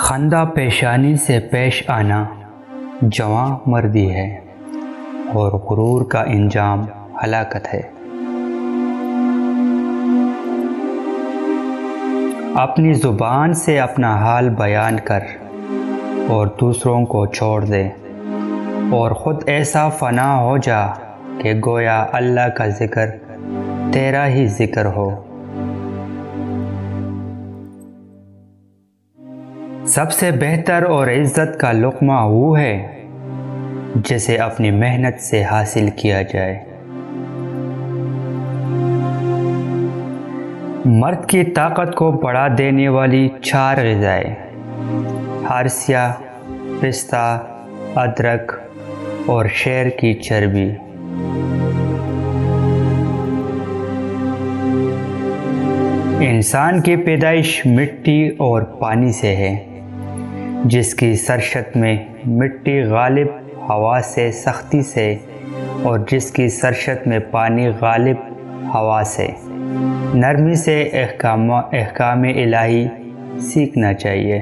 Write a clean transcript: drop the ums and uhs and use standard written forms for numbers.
خندہ پیشانی سے پیش آنا جواں مردی ہے اور غرور کا انجام ہلاکت ہے۔ اپنی زبان سے اپنا حال بیان کر اور دوسروں کو چھوڑ دے، اور خود ایسا فنا ہو جا کہ گویا اللہ کا ذکر تیرا ہی ذکر ہو۔ سب سے بہتر اور عزت کا لقمہ وہ ہے جسے اپنی محنت سے حاصل کیا جائے۔ مرد کی طاقت کو بڑھا دینے والی 4 غذائیں: ہرسیا، پستہ، ادرک اور شیر کی چربی۔ انسان کی پیدائش مٹی اور پانی سے ہے، جس کی سرشت میں مٹی غالب ہوا سے سختی سے اور جس کی سرشت میں پانی غالب ہوا سے نرمی سے احکام الہی سیکھنا چاہیے۔